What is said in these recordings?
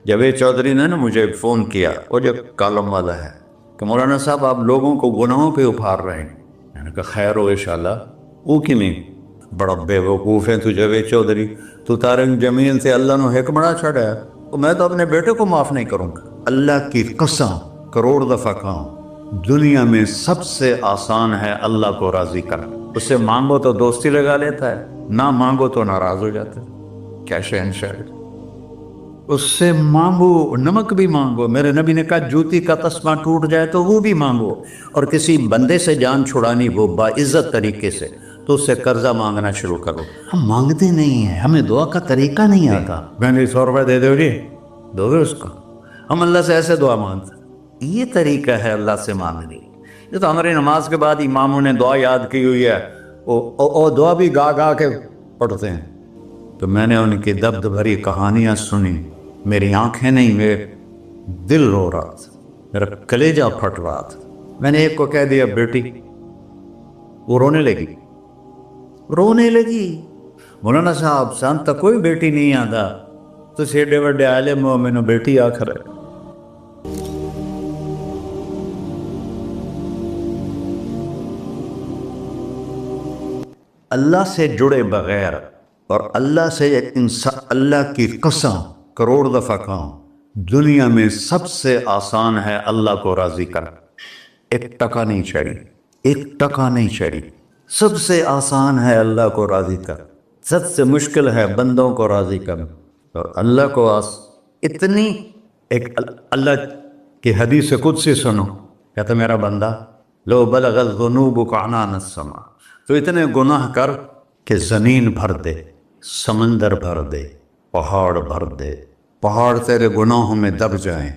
جاوید چودھری نے نا مجھے فون کیا، وہ جو کالم والا ہے، کہ مولانا صاحب آپ لوگوں کو گناہوں پہ ابھار رہے ہیں۔ میں نے کہا خیر ہو انشاءاللہ۔ وہ کی میں بڑا بے وقوف ہے تو جاوید چودھری، تو تارنگ جمیل سے اللہ نے حکمڑا چھڑا ہے، تو میں تو اپنے بیٹے کو معاف نہیں کروں گا۔ اللہ کی قسم کروڑ دفعہ کہوں، دنیا میں سب سے آسان ہے اللہ کو راضی کرنا۔ اس سے مانگو تو دوستی لگا لیتا ہے، نہ مانگو تو ناراض ہو جاتا ہے۔ کیا شہنشاہ ہے! اس سے مانگو، نمک بھی مانگو، میرے نبی نے کہا جوتی کا تسمہ ٹوٹ جائے تو وہ بھی مانگو، اور کسی بندے سے جان چھڑانی وہ باعزت طریقے سے، تو اس سے قرضہ مانگنا شروع کرو۔ ہم مانگتے نہیں ہیں، ہمیں دعا کا طریقہ نہیں آتا۔ میں نے 100 روپے دے دو گے، دو گے اس کو؟ ہم اللہ سے ایسے دعا مانگتے ہیں، یہ طریقہ ہے اللہ سے مانگنے۔ یہ تو ہماری نماز کے بعد اماموں نے دعا یاد کی ہوئی ہے، وہ دعا بھی گا گا کے پڑھتے ہیں۔ تو میں نے ان کی درد بھری کہانیاں سنی، میری آنکھیں نہیں، میرے دل رو رہا تھا، میرا کلیجہ پھٹ رہا تھا۔ میں نے ایک کو کہہ دیا بیٹی، وہ رونے لگی۔ مولانا صاحب سان تک کوئی بیٹی نہیں آتا، تو سیڈے وڈے عالم ہو، میں نے بیٹی آخر ہے۔ اللہ سے جڑے بغیر، اور اللہ سے انسان، اللہ کی قسم کروڑ دفعہ کہوں، دنیا میں سب سے آسان ہے اللہ کو راضی کرنا۔ ایک ٹکا نہیں چڑھی، ایک ٹکا نہیں چڑھی۔ سب سے آسان ہے اللہ کو راضی کر، سب سے مشکل ہے بندوں کو راضی کرنا۔ اور اللہ کو اتنی ایک اللہ کی حدیث قدسی سنو، کہتا میرا بندہ لو بلغ الذنوب عنان السماء، تو اتنے گناہ کر کہ زمین بھر دے، سمندر بھر دے، پہاڑ بھر دے، پہاڑ تیرے گناہوں میں دب جائیں،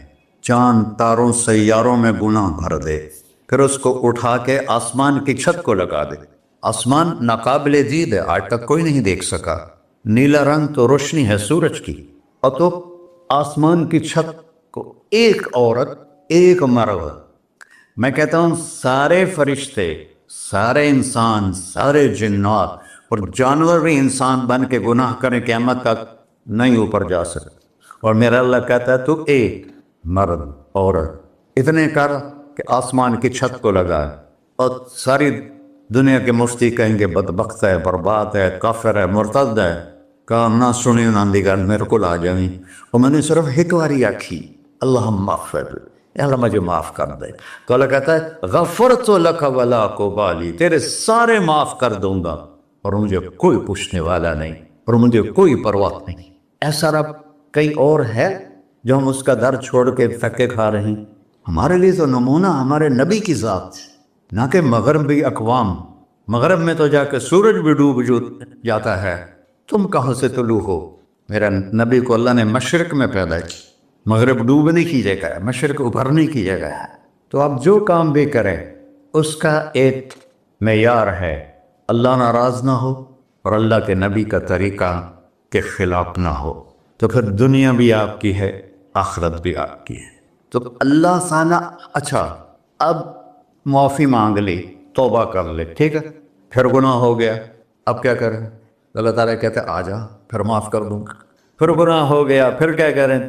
چاند تاروں سیاروں میں گناہ بھر دے، پھر اس کو اٹھا کے آسمان کی چھت کو لگا دے۔ آسمان ناقابل دید ہے، آج تک کوئی نہیں دیکھ سکا، نیلا رنگ تو روشنی ہے سورج کی، اور تو آسمان کی چھت کو ایک عورت، ایک مرد، میں کہتا ہوں سارے فرشتے، سارے انسان، سارے جنات اور جانور بھی انسان بن کے گناہ کریں، قیامت تک نہیں اوپر جا سکتے۔ اور میرا اللہ کہتا ہے تو ایک مرد عورت اتنے کر کہ آسمان کی چھت کو لگا، اور ساری دنیا کے مفتی کہیں گے بدبخت ہے، برباد ہے، کافر ہے، مرتد ہے، کام نہ سنی نہ دیگر میرے کو لا جائیں۔ اور میں نے صرف ایک باری آکھی اللہم اغفر، اے اللہ مجھے معاف کر دے، تو اللہ کہتا ہے غفرت لک ولا ابالی، تیرے سارے معاف کر دوں گا، اور مجھے کوئی پوچھنے والا نہیں، اور مجھے کوئی پرواہ نہیں۔ ایسا رب کئی اور ہے جو ہم اس کا در چھوڑ کے دھکے کھا رہے ہیں؟ ہمارے لیے تو نمونہ ہمارے نبی کی ذات، نہ کہ مغربی اقوام۔ مغرب میں تو جا کے سورج بھی ڈوب جاتا ہے، تم کہاں سے طلوع ہو؟ میرا نبی کو اللہ نے مشرق میں پیدا کی، مغرب ڈوبنے کی جگہ ہے، مشرق ابھرنے کی جگہ ہے۔ تو آپ جو کام بھی کریں اس کا ایک معیار ہے، اللہ ناراض نہ ہو اور اللہ کے نبی کا طریقہ کے خلاف نہ ہو، تو پھر دنیا بھی آپ کی ہے، آخرت بھی آپ کی ہے۔ تو اللہ سانہ اچھا اب معافی مانگ لی، توبہ کر لے، ٹھیک ہے، پھر گناہ ہو گیا، اب کیا کریں؟ اللہ تعالیٰ کہتے آ جا پھر معاف کر دوں گا۔ پھر گناہ ہو گیا، پھر کیا کریں؟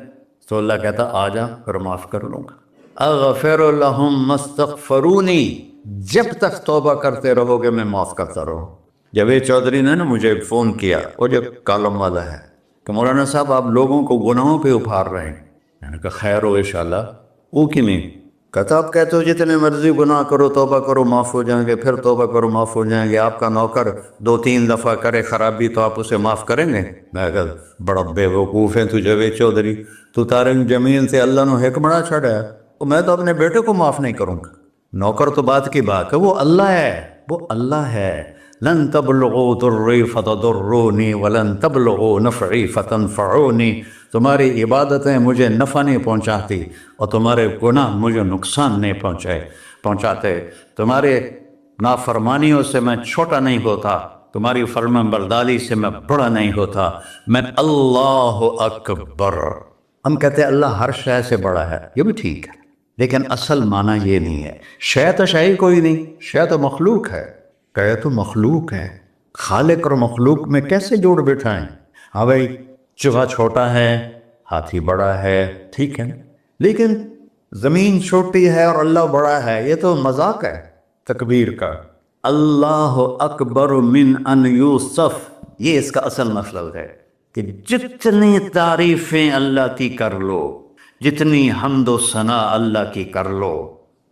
تو اللہ کہتا آ جا پھر معاف کر لوں گا۔ اغفر لہم مستغفرونی، جب تک توبہ کرتے رہو گے میں معاف کرتا رہوں۔ جاوید چودھری نے نا مجھے فون کیا، وہ جو کالم والا ہے، کہ مولانا صاحب آپ لوگوں کو گناہوں پہ ابھار رہے ہیں۔ میں نے کہا خیر ہو انشاءاللہ۔ وہ کی میں کہتا آپ کہتے ہو جتنے مرضی گناہ کرو، توبہ کرو معاف ہو جائیں گے، پھر توبہ کرو معاف ہو جائیں گے، آپ کا نوکر 2-3 دفعہ کرے خرابی تو آپ اسے معاف کریں گے؟ میں کہا بڑا بے وقوف ہے تو جاوید چودھری، تو تارنگ جمیل سے اللہ نے حکمڑا چھڑا ہے، تو میں تو اپنے بیٹے کو معاف نہیں کروں گا۔ نوکر تو بات کی بات ہے، وہ اللہ ہے، وہ اللہ ہے۔ لن تبلغوا ضری فتضرونی ولن تبلغوا نفعی فتنفعونی، تمہاری عبادتیں مجھے نفع نہیں پہنچاتی اور تمہارے گناہ مجھے نقصان نہیں پہنچاتے، تمہارے نافرمانیوں سے میں چھوٹا نہیں ہوتا، تمہاری فرمان برداری سے میں بڑا نہیں ہوتا، میں اللہ اکبر۔ ہم کہتے ہیں اللہ ہر شے سے بڑا ہے، یہ بھی ٹھیک ہے، لیکن اصل معنی یہ نہیں ہے۔ شے تو شے کوئی نہیں، شے تو مخلوق ہے، کہ تو مخلوق ہے، خالق اور مخلوق میں کیسے جوڑ بٹھائیں؟ ہاں بھائی چوہا چھوٹا ہے، ہاتھی بڑا ہے ٹھیک ہے، لیکن زمین چھوٹی ہے اور اللہ بڑا ہے، یہ تو مذاق ہے تکبیر کا۔ اللہ اکبر من ان یوسف، یہ اس کا اصل مطلب ہے کہ جتنی تعریفیں اللہ کی کر لو، جتنی حمد و ثنا اللہ کی کر لو،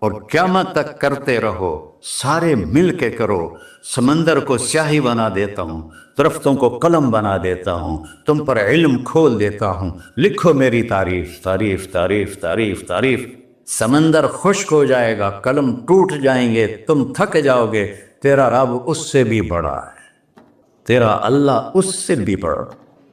اور قیامت تک کرتے رہو، سارے مل کے کرو، سمندر کو سیاہی بنا دیتا ہوں، درختوں کو قلم بنا دیتا ہوں، تم پر علم کھول دیتا ہوں، لکھو میری تعریف تعریف تعریف تعریف تعریف۔ سمندر خشک ہو جائے گا، قلم ٹوٹ جائیں گے، تم تھک جاؤ گے، تیرا رب اس سے بھی بڑا ہے، تیرا اللہ اس سے بھی بڑا،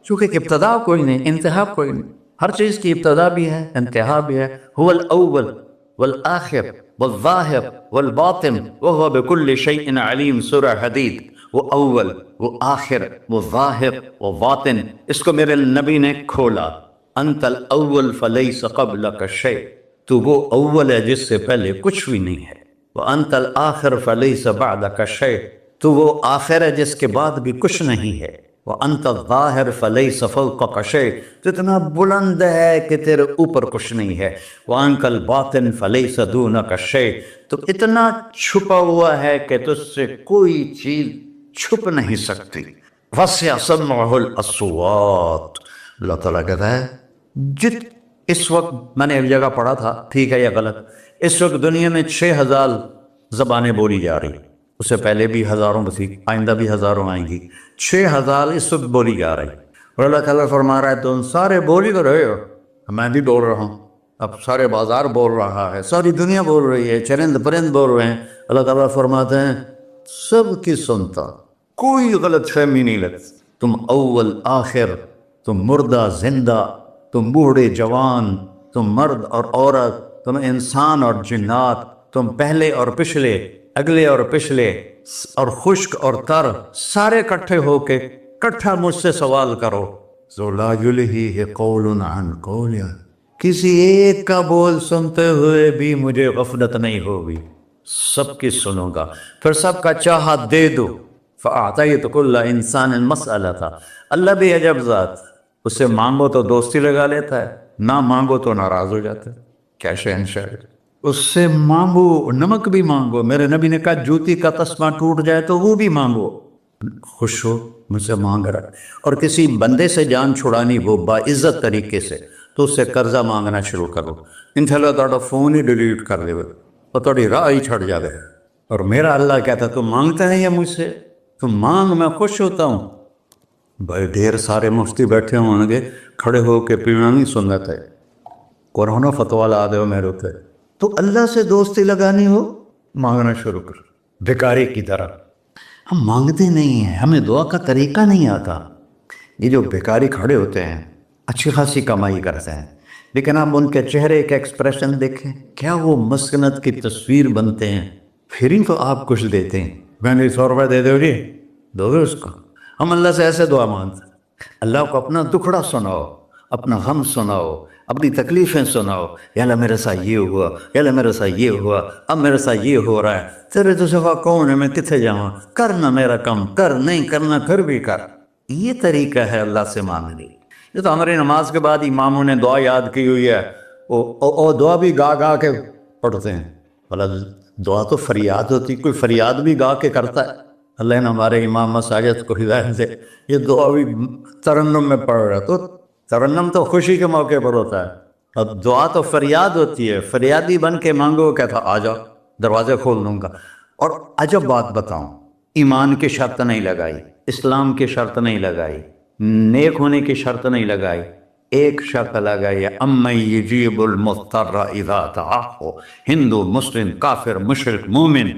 چونکہ ابتدا کوئی نہیں انتہا کوئی نہیں، ہر چیز کی ابتدا بھی ہے انتہا بھی ہے۔ هو الاول والآخر والظاہر والباطن وهو بكل شيء علیم، سورہ حدید۔ وہ اول، وہ آخر، وہ ظاہر، وہ باطن، اس کو میرے نبی نے کھولا۔ انت الاول فلیس قبلک شیء، تو وہ اول ہے جس سے پہلے کچھ بھی نہیں ہے۔ وانت الآخر فلیس بعدک شیء، تو وہ آخر ہے جس کے بعد بھی کچھ نہیں ہے۔ وانت الظاہر فلیس فوقک شیء، تو اتنا بلند ہے کہ تیرے اوپر کچھ نہیں ہے۔ وانت الباطن فلیس دونک شیء، تو اتنا چھپا ہوا ہے کہ تجھ سے کوئی چیز چھپ نہیں سکتی۔ وسع سمعہ الاصوات، اللہ تعالیٰ کہتا ہے اس وقت میں نے ایک جگہ پڑھا تھا، ٹھیک ہے یا غلط، اس وقت دنیا میں 6000 زبانیں بولی جا رہی، اس سے پہلے بھی ہزاروں تھی، آئندہ بھی ہزاروں آئیں گی، 6000 اس وقت بولی جا رہی، اور اللہ تعالیٰ فرما رہا ہے تم سارے بولی تو رہے ہو، میں بھی بول رہا ہوں، اب سارے بازار بول رہا ہے، ساری دنیا بول رہی ہے، چرند پرند بول رہے ہیں، اللہ تعالیٰ فرماتے ہیں سب کی سنتا، کوئی غلط فہمی نہیں لگتی، تم اول آخر، تم مردہ زندہ، تم بوڑھے جوان، تم مرد اور عورت، تم انسان اور جنات، تم پہلے اور پچھلے، اگلے اور پچھلے، اور خشک اور تر، سارے کٹھے ہو کے کٹھا مجھ سے سوال کرو۔ ذو لا یلہیہ قول عن قول، کسی ایک کا بول سنتے ہوئے بھی مجھے غفلت نہیں ہوگی، سب کی سنوں گا، پھر سب کا چاہا دے دو۔ فَأَعْطَيْتُ كُلَّ إِنسَانٍ مَسْأَلَةً، اللہ بھی عجب ذات، اس سے مانگو تو دوستی لگا لیتا ہے، نہ مانگو تو ناراض ہو جاتا ہے، کیا شہنشاہ ہے۔ اس سے مانگو، نمک بھی مانگو، میرے نبی نے کہا جوتی کا تسمہ ٹوٹ جائے تو وہ بھی مانگو، خوش ہو مجھ سے مانگ رہا ہے۔ اور کسی بندے سے جان چھڑانی ہو باعزت طریقے سے تو اس سے قرضہ مانگنا شروع کرو، انشاءاللہ تھوڑا فون ہی ڈیلیٹ کر دے اور تھوڑی راہ ہی چھڑ جاوے۔ اور میرا اللہ کہتا تم مانگتا ہے یا مجھ سے، تم مانگ، میں خوش ہوتا ہوں۔ بھائی ڈھیر سارے مفتی بیٹھے ہوں گے، کھڑے ہو کے پینا نہیں سنت ہے، قرآن و فتویٰ لا دے ہو میرے اوپر، تو اللہ سے دوستی لگانی ہو مانگنا شروع کر، بھکاری کی طرح۔ ہم مانگتے نہیں ہیں، ہمیں دعا کا طریقہ نہیں آتا۔ یہ جو بھکاری کھڑے ہوتے ہیں اچھی خاصی کمائی کرتے ہیں، لیکن آپ ان کے چہرے کا ایکسپریشن دیکھیں، کیا وہ مسکنت کی تصویر بنتے ہیں، پھر ہی تو آپ کچھ دیتے ہیں، میں نے 100 روپے دے دو جی، دو گے اس کو۔ ہم اللہ سے ایسے دعا مانگتے ہیں، اللہ کو اپنا دکھڑا سناؤ، اپنا غم سناؤ، اپنی تکلیفیں سناؤ، یا اللہ میرے ساتھ یہ ہوا، یا اللہ میرے ساتھ یہ ہوا، اب میرے ساتھ یہ ہو رہا ہے، تیرے تو سوا کون ہے، میں کتنے جاؤں، کرنا میرا کم، کر نہیں کرنا پھر بھی کر۔ یہ طریقہ ہے اللہ سے مانگنے۔ یہ تو ہماری نماز کے بعد اماموں نے دعا یاد کی ہوئی ہے، وہ دعا بھی گا گا کے پڑھتے ہیں، بھلا دعا تو فریاد ہوتی، کوئی فریاد بھی گا کے کرتا ہے؟ اللہ نے ہمارے امام مساجد کو ہدایت دے، یہ دعا بھی ترنم میں پڑھ رہا، تو ترنم تو خوشی کے موقع پر ہوتا ہے، اب دعا تو فریاد ہوتی ہے، فریادی بن کے مانگو، کہتا آ جاؤ دروازے کھول دوں گا۔ اور عجب بات بتاؤں، ایمان کی شرط نہیں لگائی، اسلام کی شرط نہیں لگائی، نیک ہونے کی شرط نہیں لگائی، ایک شرط لگائی، امن یجیب المضطر اذا دعاہ، ہندو مسلم کافر مشرک مومن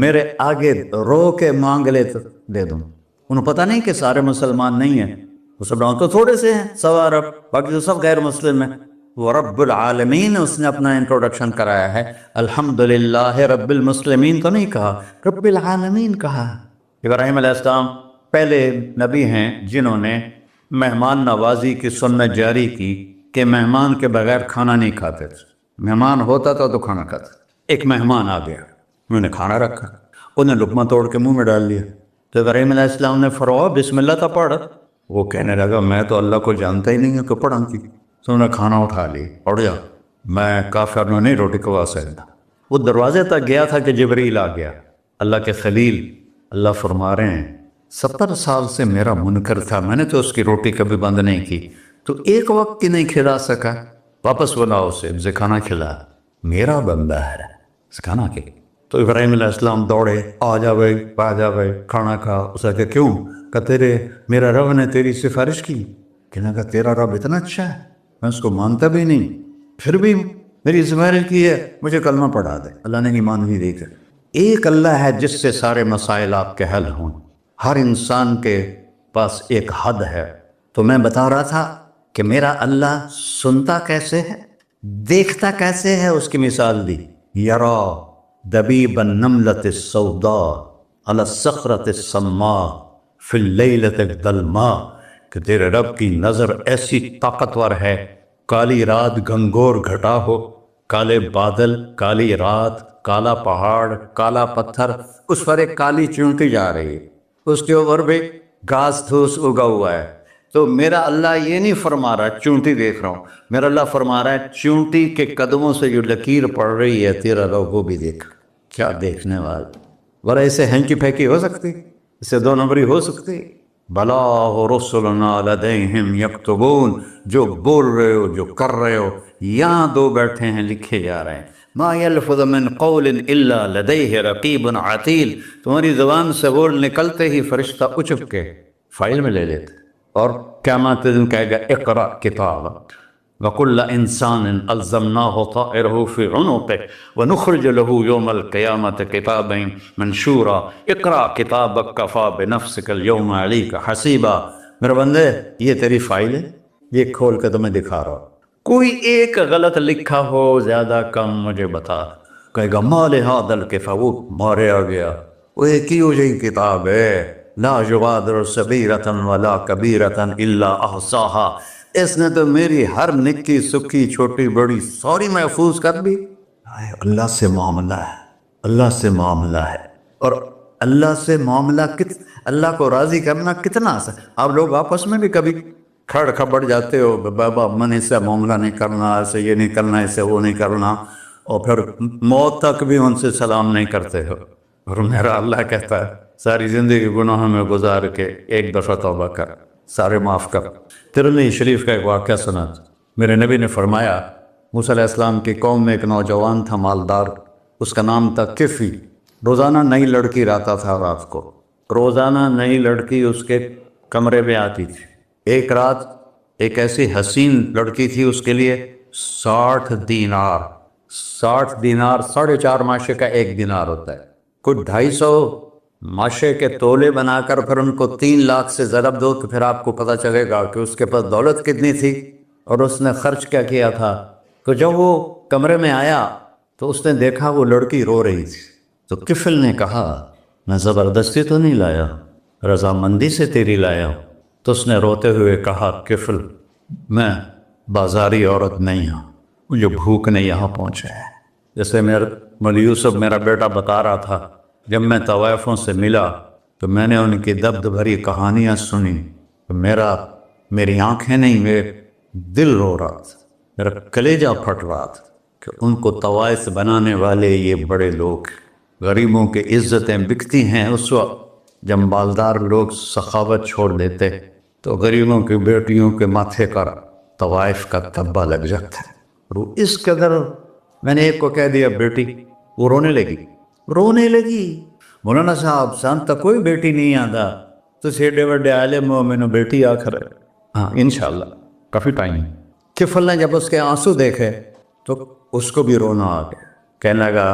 میرے آگے رو کے مانگ لے تو دے دوں۔ انہوں پتہ نہیں کہ سارے مسلمان نہیں ہیں، وہ سب تو تھوڑے سے ہیں، 100 ارب، باقی تو سب غیر مسلم ہیں۔ وہ رب العالمین اس نے اپنا انٹروڈکشن کرایا ہے، الحمدللہ رب المسلمین تو نہیں کہا، رب العالمین کہا۔ ابراہیم علیہ السلام پہلے نبی ہیں جنہوں نے مہمان نوازی کی سنت جاری کی کہ مہمان کے بغیر کھانا نہیں کھاتے تھے، مہمان ہوتا تھا تو کھانا کھاتے۔ ایک مہمان آ گیا، انہوں نے کھانا رکھا، انہیں لقمہ توڑ کے منہ میں ڈال دیا، تو ابراہیم علیہ السلام نے فرمایا بسم اللہ تو پڑھ، وہ کہنے لگا میں تو اللہ کو جانتا ہی نہیں ہوں کہ پڑھا کی، تم نے کھانا اٹھا لی، اڑ جا، میں کافر نو نہیں روٹی کھوا سکتا۔ وہ دروازے تک گیا تھا کہ جبریل آ گیا، اللہ کے خلیل۔ اللہ فرما رہے ہیں 70 سال سے میرا منکر تھا، میں نے تو اس کی روٹی کبھی بند نہیں کی، تو ایک وقت کی نہیں کھلا سکا، واپس بلاؤ اسے کھانا کھلا، میرا بندہ ہے، اسے کھانا کھلا۔ تو ابراہیم علیہ السلام دوڑے، آ جا بھائی کھانا کھا۔ اسے کہ کیوں؟ کہ تیرے میرا رب نے تیری سفارش کی۔ کہنے کا تیرا رب اتنا اچھا ہے، میں اس کو مانتا بھی نہیں، پھر بھی میری سفارش کی ہے، مجھے کلمہ پڑھا دے۔ اللہ نے ایمان بھی دے کر، ایک اللہ ہے جس سے سارے مسائل آپ کے حل ہوں۔ ہر انسان کے پاس ایک حد ہے۔ تو میں بتا رہا تھا کہ میرا اللہ سنتا کیسے ہے، دیکھتا کیسے ہے، اس کی مثال دی۔ یرا دبیب النملۃ السوداء علی الصخرۃ الصماء فی اللیلۃ الظلماء، کہ تیرے رب کی نظر ایسی طاقتور ہے، کالی رات گھنگور گھٹا ہو، کالے بادل، کالی رات، کالا پہاڑ، کالا پتھر، اس پر ایک کالی چونٹی جا رہی ہے، اس کے اوپر بھی گھاس پھوس اگا ہوا ہے۔ تو میرا اللہ یہ نہیں فرما رہا چونٹی دیکھ رہا ہوں، میرا اللہ فرما رہا ہے چونٹی کے قدموں سے جو لکیر پڑ رہی ہے تیرا رب وہ بھی دیکھ۔ کیا دیکھنے والا! بڑا اسے ہینکی پھینکی ہو سکتی، اسے دو نمبری ہو سکتی؟ بلا رسلنا لدیہم یکتبون، جو بول رہے ہو، جو کر رہے ہو، یہاں دو بیٹھے ہیں، لکھے جا رہے ہیں۔ ما یلفظ من قول الا لدیہ رقیب عتید، تمہاری زبان سے بول نکلتے ہی فرشتہ اچک کے فائل میں لے لیتے، اور قیامت دن کہے گا اقرأ کتابک وکل انسان الزمناہ طائرہ فی عنقہ ونخرج له یوم القیامت کتابا منشورا اقرأ کتابک کفی بنفسک اليوم علیک حسیبا۔ میرے بندے یہ تیری فائل ہے، یہ کھول کے تمہیں دکھا رہا ہوں، کوئی ایک غلط لکھا ہو زیادہ کم مجھے بتا۔ کہے گا ما لہذا الکتاب، وہ ماریا گیا، وہ ایک ہی ہو جائے کتاب ہے، لا یغادر صغیرۃ ولا کبیرۃ الا احصاها، اس نے تو میری ہر نکی سکی چھوٹی بڑی ساری محفوظ کر دی۔ اللہ سے معاملہ ہے، اللہ سے معاملہ ہے، اور اللہ سے معاملہ اللہ کو راضی کرنا کتنا آسان۔ آپ لوگ آپس میں بھی کبھی کھڑ کھبڑ جاتے ہو، بابا من اس سے معاملہ نہیں کرنا، ایسے یہ نہیں کرنا، ایسے وہ نہیں کرنا، اور پھر موت تک بھی ان سے سلام نہیں کرتے ہو۔ اور میرا اللہ کہتا ہے ساری زندگی گناہوں میں گزار کے ایک دفعہ توبہ کر، سارے معاف کر۔ ترمذی شریف کا ایک واقعہ سنا، میرے نبی نے فرمایا موسیٰ علیہ السلام کی قوم میں ایک نوجوان تھا مالدار، اس کا نام تھا کفی۔ روزانہ نئی لڑکی لاتا تھا، رات کو روزانہ نئی لڑکی اس کے کمرے میں آتی تھی۔ ایک رات ایک ایسی حسین لڑکی تھی، اس کے لیے 60 دینار 4.5 ماشے کا ایک دینار ہوتا ہے، کوئی 250 ماشے کے تولے بنا کر پھر ان کو 3 لاکھ سے ضرب دو تو پھر آپ کو پتہ چلے گا کہ اس کے پاس دولت کتنی تھی اور اس نے خرچ کیا کیا تھا۔ تو جب وہ کمرے میں آیا تو اس نے دیکھا وہ لڑکی رو رہی تھی، تو کفل نے کہا میں زبردستی تو نہیں لایا، رضامندی سے تیری لایا ہوں۔ تو اس نے روتے ہوئے کہا کفل میں بازاری عورت نہیں ہوں، مجھے بھوک نے یہاں پہنچا ہے۔ جیسے مولی یوسف میرا بیٹا بتا رہا تھا، جب میں طوائفوں سے ملا تو میں نے ان کی دبد بھری کہانیاں سنی، تو میری آنکھیں نہیں، میرے دل رو رہا تھا، میرا کلیجہ پھٹ رہا تھا کہ ان کو طوائف بنانے والے یہ بڑے لوگ، غریبوں کی عزتیں بکتی ہیں۔ اس وقت جب مالدار لوگ سخاوت چھوڑ دیتے تو غریبوں کی بیٹیوں کے ماتھے پر طوائف کا تبا لگ جاتا ہے۔ وہ اس قدر، میں نے ایک کو کہہ دیا بیٹی، وہ رونے لگی۔ مولانا صاحب سانتا کوئی بیٹی نہیں آتا، تو سیڈے وڈے عالم ہو، میں نے بیٹی آخر ہے، ہاں انشاءاللہ کافی ٹائم۔ کفل نے جب اس کے آنسو دیکھے تو اس کو بھی رونا آ گیا، کہنے لگا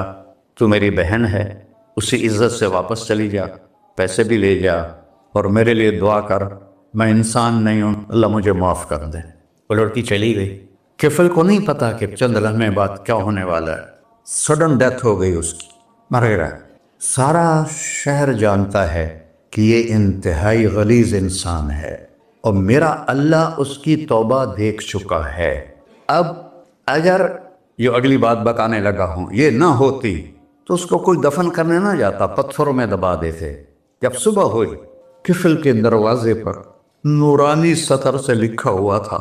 تو میری بہن ہے، اسی عزت سے واپس چلی جا، پیسے بھی لے جا، اور میرے لیے دعا کر، میں انسان نہیں ہوں، اللہ مجھے معاف کر دے۔ وہ لڑکی چلی گئی۔ کفل کو نہیں پتا کہ چند لمحے بعد کیا ہونے والا ہے، سڈن ڈیتھ ہو گئی اس کی، مر گیا۔ سارا شہر جانتا ہے کہ یہ انتہائی غلیظ انسان ہے، اور میرا اللہ اس کی توبہ دیکھ چکا ہے۔ اب اگر یہ اگلی بات بتانے لگا ہوں، یہ نہ ہوتی تو اس کو کوئی دفن کرنے نہ جاتا، پتھروں میں دبا دیتے۔ جب صبح ہوئی، کفل کے دروازے پر نورانی سطر سے لکھا ہوا تھا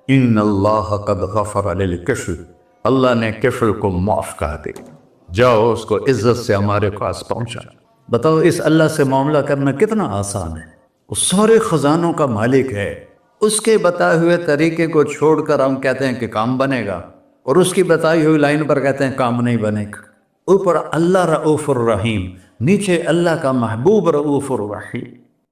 ان اللہ قد غفر للکفر، اللہ نے کفر کو معاف کر دی، جاؤ اس کو عزت سے ہمارے پاس پہنچا۔ بتاؤ اس اللہ سے معاملہ کرنا کتنا آسان ہے، وہ سارے خزانوں کا مالک ہے، اس کے بتائے ہوئے طریقے کو چھوڑ کر ہم کہتے ہیں کہ کام بنے گا، اور اس کی بتائی ہوئی لائن پر کہتے ہیں کام نہیں بنے گا۔ اوپر اللہ رؤوف الرحیم، نیچے اللہ کا محبوب رؤوف الرحیم۔